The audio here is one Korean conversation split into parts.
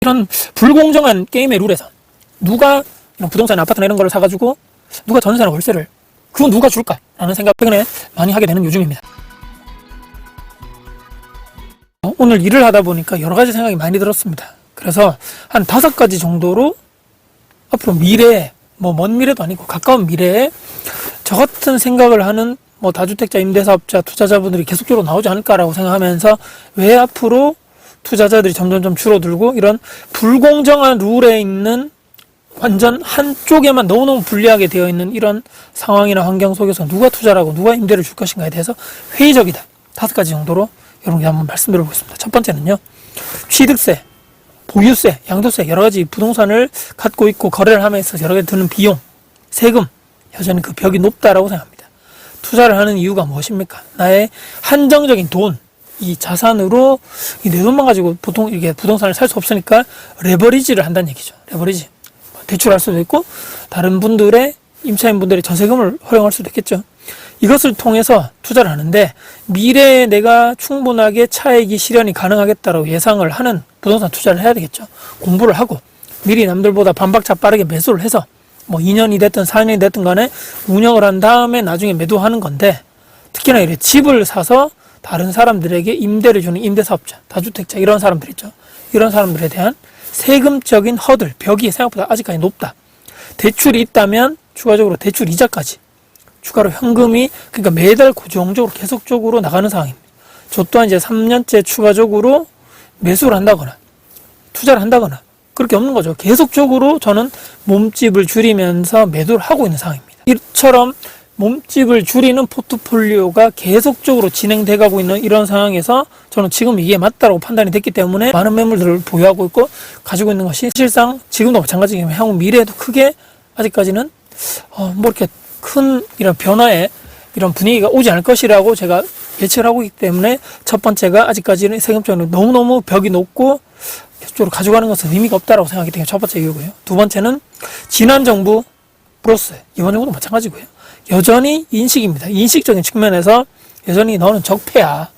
이런 불공정한 게임의 룰에서 누가 이런 부동산, 아파트나 이런 걸 사가지고 누가 전세나 월세를 그건 누가 줄까? 라는 생각 최근에 많이 하게 되는 요즘입니다. 오늘 일을 하다 보니까 여러 가지 생각이 많이 들었습니다. 그래서 한 5가지 정도로 앞으로 미래에, 먼 미래도 아니고 가까운 미래에 저 같은 생각을 하는 다주택자, 임대사업자, 투자자분들이 계속적으로 나오지 않을까라고 생각하면서 왜 앞으로 투자자들이 점점 줄어들고 이런 불공정한 룰에 있는 완전 한쪽에만 너무너무 불리하게 되어 있는 이런 상황이나 환경 속에서 누가 투자를 하고 누가 임대를 줄 것인가에 대해서 회의적이다. 5가지 정도로 여러분께 한번 말씀드려 보겠습니다. 첫 번째는요, 취득세, 보유세, 양도세, 여러 가지 부동산을 갖고 있고 거래를 하면서 여러 가지 드는 비용, 세금, 여전히 그 벽이 높다라고 생각합니다. 투자를 하는 이유가 무엇입니까? 나의 한정적인 돈, 이 자산으로 내 돈만 가지고 보통 이렇게 부동산을 살 수 없으니까 레버리지를 한다는 얘기죠. 레버리지. 대출할 수도 있고 다른 분들의 임차인분들의 전세금을 활용할 수도 있겠죠. 이것을 통해서 투자를 하는데 미래에 내가 충분하게 차익이 실현이 가능하겠다고 예상을 하는 부동산 투자를 해야 되겠죠. 공부를 하고 미리 남들보다 반박자 빠르게 매수를 해서 2년이 됐든 4년이 됐든 간에 운영을 한 다음에 나중에 매도하는 건데, 특히나 이렇게 집을 사서 다른 사람들에게 임대를 주는 임대사업자, 다주택자 이런 사람들 있죠. 이런 사람들에 대한 세금적인 허들, 벽이 생각보다 아직까지 높다. 대출이 있다면 추가적으로 대출 이자까지 추가로 현금이, 그러니까 매달 고정적으로 계속적으로 나가는 상황입니다. 저 또한 이제 3년째 추가적으로 매수를 한다거나 투자를 한다거나 그렇게 없는 거죠. 계속적으로 저는 몸집을 줄이면서 매도를 하고 있는 상황입니다. 이처럼 몸집을 줄이는 포트폴리오가 계속적으로 진행돼 가고 있는 이런 상황에서 저는 지금 이게 맞다고 판단이 됐기 때문에 많은 매물들을 보유하고 있고 가지고 있는 것이 실상 지금도 마찬가지이지만 향후 미래에도 크게 아직까지는 이렇게 큰 이런 변화에 이런 분위기가 오지 않을 것이라고 제가 예측을 하고 있기 때문에 첫 번째가 아직까지는 세금적으로 너무너무 벽이 높고 계속적으로 가져가는 것은 의미가 없다라고 생각하기 때문에 첫 번째 이유고요. 두 번째는 지난 정부 플러스 이번 정부도 마찬가지고요. 여전히 인식입니다. 인식적인 측면에서 여전히 너는 적폐야.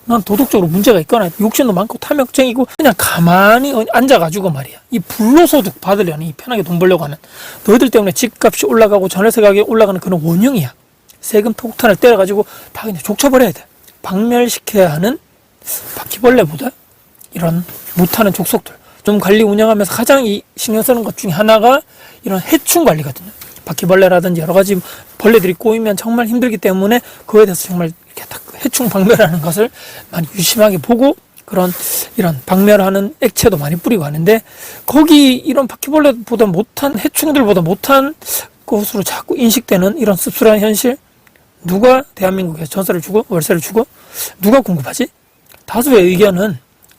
넌 도덕적으로 문제가 있거나 욕심도 많고 탐욕쟁이고 그냥 가만히 앉아가지고 말이야. 이 불로소득 받으려니 편하게 돈 벌려고 하는 너희들 때문에 집값이 올라가고 전월세 가격이 올라가는 그런 원흉이야. 세금 폭탄을 때려가지고 다 그냥 족쳐버려야 돼. 박멸시켜야 하는 바퀴벌레보다 이런 못하는 족속들. 좀 관리 운영하면서 가장 신경 쓰는 것 중에 하나가 이런 해충 관리거든요. 바퀴벌레라든지 여러 가지 벌레들이 꼬이면 정말 힘들기 때문에 그거에 대해서 정말 이렇게 딱 해충 박멸하는 것을 많이 유심하게 보고 이런 박멸하는 액체도 많이 뿌리고 하는데 거기 이런 바퀴벌레보다 못한 해충들보다 못한 것으로 자꾸 인식되는 이런 씁쓸한 현실, 누가 대한민국에서 전세를 주고 월세를 주고 누가 공급하지? 다수의 의견은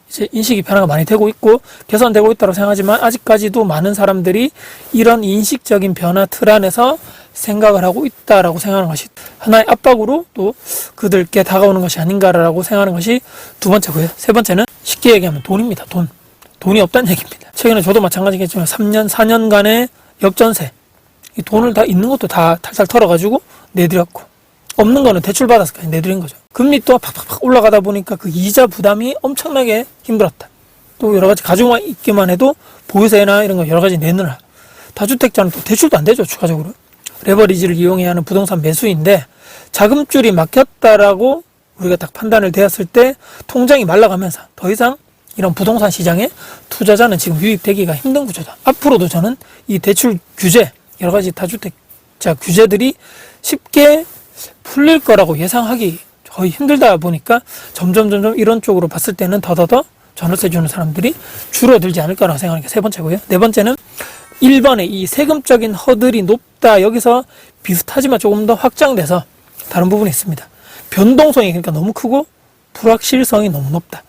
이제 인식이 변화가 많이 되고 있고 개선되고 있다고 생각하지만 아직까지도 많은 사람들이 이런 인식적인 변화 틀 안에서 생각을 하고 있다라고 생각하는 것이 하나의 압박으로 또 그들께 다가오는 것이 아닌가라고 생각하는 것이 두 번째고요. 세 번째는 쉽게 얘기하면 돈입니다. 돈이 없다는 얘기입니다. 최근에 저도 마찬가지겠지만 3년, 4년간의 역전세, 이 돈을 다 있는 것도 다 탈탈 털어가지고 내드렸고 없는 거는 대출받아서까지 내드린 거죠. 금리 또 팍팍팍 올라가다 보니까 그 이자 부담이 엄청나게 힘들었다. 또 여러 가지 가지고 있기만 해도 보유세나 이런 거 여러 가지 내느라 다주택자는 또 대출도 안 되죠. 추가적으로 레버리지를 이용해야 하는 부동산 매수인데 자금줄이 막혔다라고 우리가 딱 판단을 되었을 때 통장이 말라가면서 더 이상 이런 부동산 시장에 투자자는 지금 유입되기가 힘든 구조다. 앞으로도 저는 이 대출 규제, 여러 가지 다주택자 규제들이 쉽게 풀릴 거라고 예상하기 거의 힘들다 보니까 점점 이런 쪽으로 봤을 때는 더더더 전월세 주는 사람들이 줄어들지 않을 거라고 생각하는 게 세 번째고요. 네 번째는 1번의 이 세금적인 허들이 높다. 여기서 비슷하지만 조금 더 확장돼서 다른 부분이 있습니다. 변동성이 그러니까 너무 크고 불확실성이 너무 높다.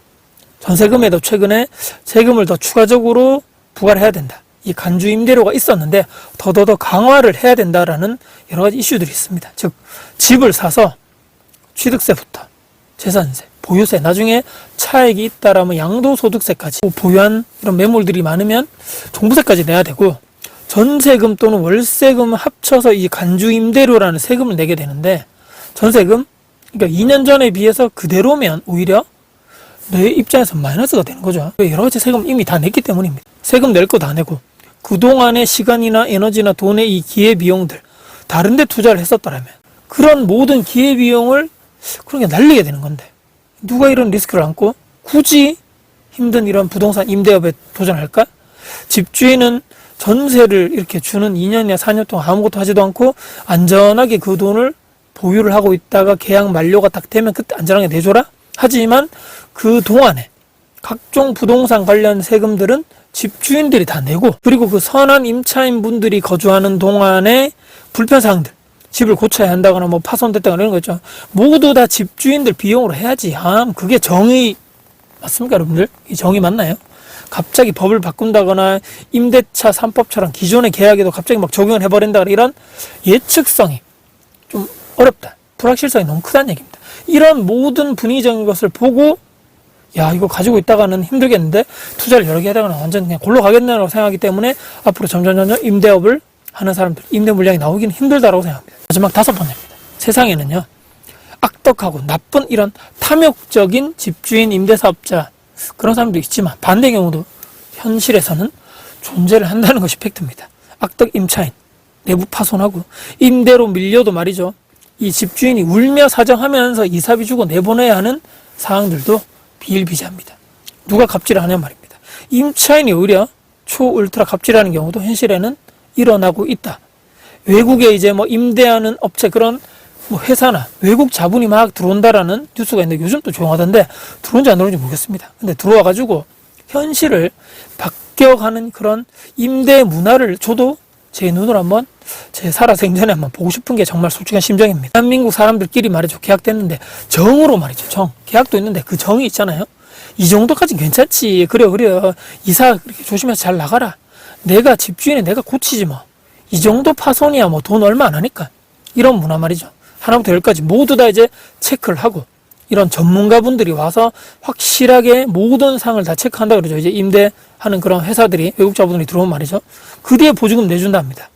전세금에도 최근에 세금을 더 추가적으로 부과를 해야 된다. 이 간주 임대료가 있었는데 더더더 강화를 해야 된다라는 여러 가지 이슈들이 있습니다. 즉 집을 사서 취득세부터 재산세, 보유세, 나중에 차익이 있다라면 양도소득세까지 보유한 이런 매물들이 많으면 종부세까지 내야 되고 전세금 또는 월세금 합쳐서 이 간주 임대료라는 세금을 내게 되는데 전세금, 그러니까 2년 전에 비해서 그대로면 오히려 내 입장에서 마이너스가 되는 거죠. 여러 가지 세금 이미 다 냈기 때문입니다. 세금 낼 거 다 내고 그동안의 시간이나 에너지나 돈의 이 기회비용들 다른 데 투자를 했었더라면 그런 모든 기회비용을 그런 게 날리게 되는 건데 누가 이런 리스크를 안고 굳이 힘든 이런 부동산 임대업에 도전할까? 집주인은 전세를 이렇게 주는 2년이나 4년 동안 아무것도 하지도 않고 안전하게 그 돈을 보유를 하고 있다가 계약 만료가 딱 되면 그때 안전하게 내줘라? 하지만 그 동안에 각종 부동산 관련 세금들은 집주인들이 다 내고 그리고 그 선한 임차인 분들이 거주하는 동안에 불편사항들 집을 고쳐야 한다거나 뭐 파손됐다거나 이런 거 있죠. 모두 다 집주인들 비용으로 해야지. 그게 정의 맞습니까, 여러분들? 이 정의 맞나요? 갑자기 법을 바꾼다거나 임대차 3법처럼 기존의 계약에도 갑자기 막 적용을 해버린다거나 이런 예측성이 좀 어렵다. 불확실성이 너무 크다는 얘기입니다. 이런 모든 분위기적인 것을 보고 야 이거 가지고 있다가는 힘들겠는데 투자를 여러 개 하다가는 완전 그냥 골로 가겠네라고 생각하기 때문에 앞으로 점점 임대업을 하는 사람들 임대 물량이 나오기는 힘들다라고 생각합니다. 마지막 5번째입니다. 세상에는요 악덕하고 나쁜 이런 탐욕적인 집주인 임대사업자 그런 사람도 있지만 반대 경우도 현실에서는 존재를 한다는 것이 팩트입니다. 악덕 임차인 내부 파손하고 임대로 밀려도 말이죠. 이 집주인이 울며 사정하면서 이사비 주고 내보내야 하는 사항들도 비일비재합니다. 누가 갑질을 하냐 말입니다. 임차인이 오히려 초울트라 갑질하는 경우도 현실에는 일어나고 있다. 외국에 이제 뭐 임대하는 업체 그런 뭐 회사나 외국 자본이 막 들어온다라는 뉴스가 있는데 요즘 또 조용하던데 들어온지 안 들어온지 모르겠습니다. 근데 들어와가지고 현실을 바뀌어가는 그런 임대 문화를 저도 제 눈으로 한번 제 살아생전에 한번 보고 싶은 게 정말 솔직한 심정입니다. 대한민국 사람들끼리 말이죠. 계약됐는데 정으로 말이죠. 정. 계약도 있는데 그 정이 있잖아요. 이 정도까지는 괜찮지. 그래. 이사 그렇게 조심해서 잘 나가라. 내가 집주인이 내가 고치지 뭐. 이 정도 파손이야 뭐 돈 얼마 안 하니까. 이런 문화 말이죠. 하나부터 열까지 모두 다 이제 체크를 하고 이런 전문가분들이 와서 확실하게 모든 사항을 다 체크한다 그러죠. 이제 임대하는 그런 회사들이 외국 자본들이 들어오면 말이죠. 그 뒤에 보증금 내준다 합니다.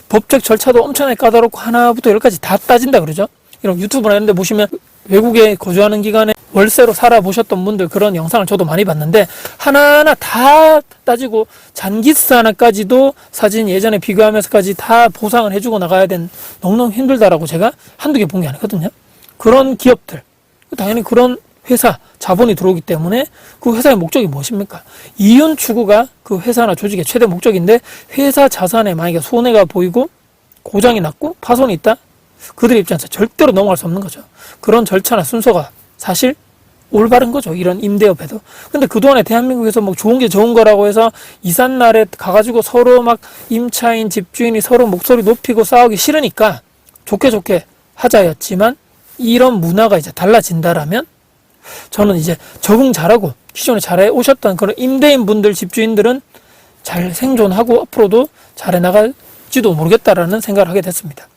법적 절차도 엄청나게 까다롭고 하나부터 열까지 다 따진다 그러죠. 이런 유튜브나 이런 데 보시면 외국에 거주하는 기간에 월세로 살아보셨던 분들 그런 영상을 저도 많이 봤는데 하나하나 다 따지고 잔기스 하나까지도 사진 예전에 비교하면서까지 다 보상을 해주고 나가야 된 너무너무 힘들다라고 제가 한두 개 본 게 아니거든요. 그런 기업들 당연히 그런 회사 자본이 들어오기 때문에 그 회사의 목적이 무엇입니까? 이윤 추구가 그 회사나 조직의 최대 목적인데 회사 자산에 만약에 손해가 보이고 고장이 났고 파손이 있다? 그들의 입장에서 절대로 넘어갈 수 없는 거죠. 그런 절차나 순서가 사실 올바른 거죠. 이런 임대업에도. 근데 그동안에 대한민국에서 뭐 좋은 게 좋은 거라고 해서 이삿날에 가가지고 서로 막 임차인, 집주인이 서로 목소리 높이고 싸우기 싫으니까 좋게 하자였지만 이런 문화가 이제 달라진다라면 저는 이제 적응 잘하고 기존에 잘해 오셨던 그런 임대인 분들, 집주인들은 잘 생존하고 앞으로도 잘해 나갈지도 모르겠다라는 생각을 하게 됐습니다.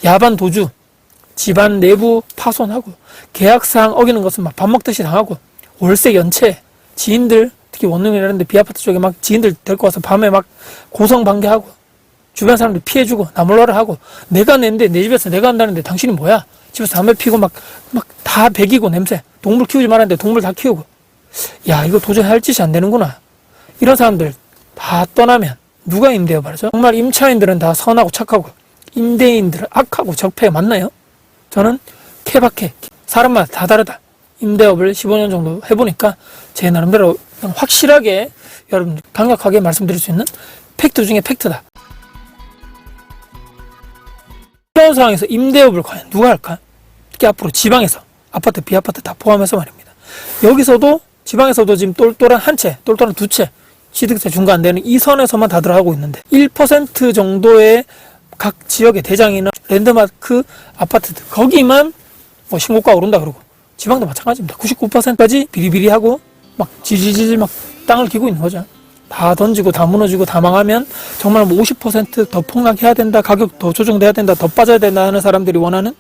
야반 도주, 집안 내부 파손하고 계약사항 어기는 것은 막 밥 먹듯이 당하고 월세 연체, 지인들 특히 원룸이라는데 비아파트 쪽에 막 지인들 데리고 와서 밤에 막 고성방괴하고 주변 사람들 피해주고 나몰라라 하고 내가 낸데 내 집에서 내가 한다는데 당신이 뭐야? 집에서 담배 피고 막 다 배기고 냄새 동물 키우지 말았는데 동물 다 키우고 야 이거 도저히 할 짓이 안 되는구나. 이런 사람들 다 떠나면 누가 임대업 하죠? 정말 임차인들은 다 선하고 착하고 임대인들은 악하고 적폐 맞나요? 저는 케바케 사람마다 다 다르다. 임대업을 15년 정도 해보니까 제 나름대로 확실하게 여러분 강력하게 말씀드릴 수 있는 팩트 중에 팩트다. 이런 상황에서 임대업을 과연 누가 할까? 특히 앞으로 지방에서 아파트, 비아파트 다 포함해서 말입니다. 여기서도 지방에서도 지금 똘똘한 한 채, 똘똘한 두 채, 취득세 중과 안 되는 이 선에서만 다들 하고 있는데 1% 정도의 각 지역의 대장이나 랜드마크 아파트들 거기만 뭐 신고가가 오른다 그러고 지방도 마찬가지입니다. 99%까지 비리비리하고 막 지지질 막 땅을 기고 있는 거죠. 다 던지고 다 무너지고 다 망하면 정말 뭐 50%더 폭락해야 된다, 가격 더 조정돼야 된다, 더 빠져야 된다 하는 사람들이 원하는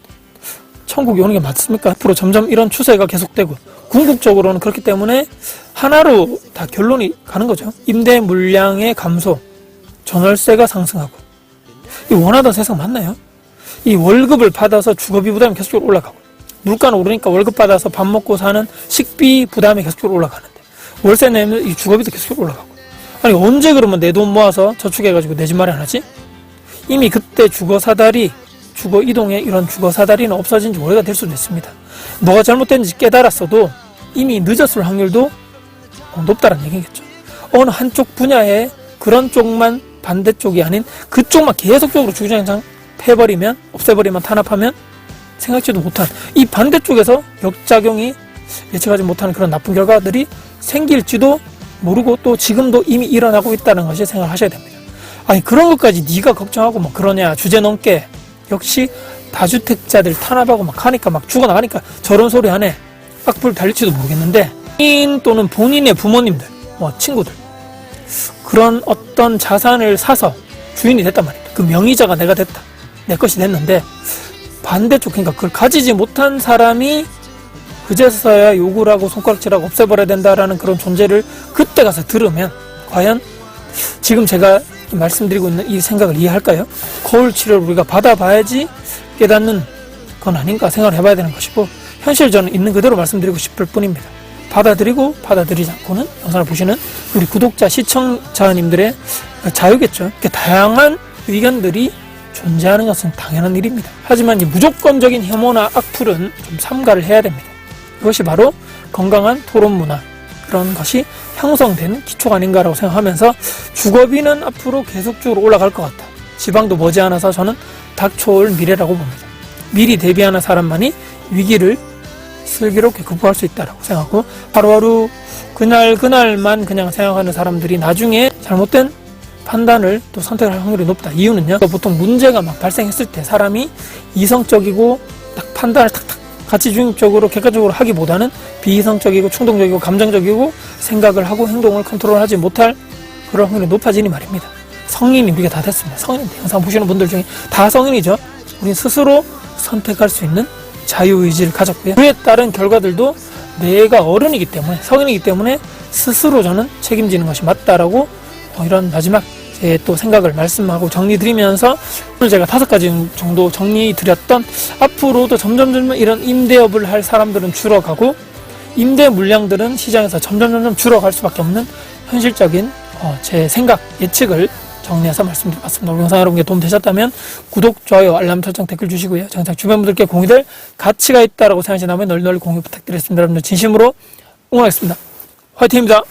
천국이 오는 게 맞습니까? 앞으로 점점 이런 추세가 계속되고 궁극적으로는 그렇기 때문에 하나로 다 결론이 가는 거죠. 임대 물량의 감소, 전월세가 상승하고 이 원하던 세상 맞나요? 이 월급을 받아서 주거비 부담이 계속적으로 올라가고 물가는 오르니까 월급 받아서 밥 먹고 사는 식비 부담이 계속적으로 올라가는데, 월세 내면 이 주거비도 계속적으로 올라가고. 아니, 언제 그러면 내 돈 모아서 저축해가지고 내 집 마련 하지? 이미 그때 주거 사다리, 주거 이동의 이런 주거 사다리는 없어진 지 오래가 될 수도 있습니다. 뭐가 잘못됐는지 깨달았어도 이미 늦었을 확률도 높다는 얘기겠죠. 어느 한쪽 분야에 그런 쪽만, 반대쪽이 아닌 그쪽만 계속적으로 주구장창 패버리면, 없애버리면, 탄압하면 생각지도 못한 이 반대쪽에서 역작용이 예측하지 못하는 그런 나쁜 결과들이 생길지도 모르고 또 지금도 이미 일어나고 있다는 것을 생각하셔야 됩니다. 아니, 그런 것까지 네가 걱정하고 막 그러냐, 주제 넘게. 역시 다주택자들 탄압하고 막 하니까 막 죽어나가니까 저런 소리 하네, 악플 달릴지도 모르겠는데, 본인 또는 본인의 부모님들, 친구들, 그런 어떤 자산을 사서 주인이 됐단 말입니다. 그 명의자가 내가 됐다, 내 것이 됐는데, 반대쪽, 그러니까 그걸 가지지 못한 사람이 그제서야 욕을 하고 손가락질하고 없애버려야 된다라는 그런 존재를 그때 가서 들으면 과연 지금 제가 말씀드리고 있는 이 생각을 이해할까요? 거울 치료를 우리가 받아봐야지 깨닫는 건 아닌가 생각을 해봐야 되는 것이고, 현실 저는 있는 그대로 말씀드리고 싶을 뿐입니다. 받아들이고 받아들이지 않고는 영상을 보시는 우리 구독자, 시청자님들의 자유겠죠. 이렇게 다양한 의견들이 존재하는 것은 당연한 일입니다. 하지만 이 무조건적인 혐오나 악플은 좀 삼가를 해야 됩니다. 이것이 바로 건강한 토론 문화, 그런 것이 형성된 기초가 아닌가라고 생각하면서, 주거비는 앞으로 계속적으로 올라갈 것 같다. 지방도 머지않아서 저는 닥쳐올 미래라고 봅니다. 미리 대비하는 사람만이 위기를 슬기롭게 극복할 수 있다고 생각하고, 하루하루 그날만 그냥 생각하는 사람들이 나중에 잘못된 판단을 또 선택할 확률이 높다. 이유는요, 보통 문제가 막 발생했을 때 사람이 이성적이고 딱 판단을 탁탁 가치중립적으로 객관적으로 하기보다는 비이성적이고 충동적이고 감정적이고 생각을 하고 행동을 컨트롤하지 못할 그런 확률이 높아지니 말입니다. 성인이 우리가 다 됐습니다. 성인, 영상 보시는 분들 중에 다 성인이죠. 우린 스스로 선택할 수 있는 자유의지를 가졌고요. 그에 따른 결과들도 내가 어른이기 때문에, 성인이기 때문에 스스로 저는 책임지는 것이 맞다라고 이런 마지막 제 또 생각을 말씀하고 정리드리면서, 오늘 제가 5가지 정도 정리드렸던, 앞으로도 점점 이런 임대업을 할 사람들은 줄어가고 임대 물량들은 시장에서 점점 줄어갈 수밖에 없는 현실적인 제 생각, 예측을 정리해서 말씀드려봤습니다. 우리 영상 여러분께 도움 되셨다면 구독, 좋아요, 알람 설정, 댓글 주시고요. 정작 주변 분들께 공유될 가치가 있다라고 생각하시다면 널리 공유 부탁드리겠습니다. 여러분들 진심으로 응원하겠습니다. 화이팅입니다.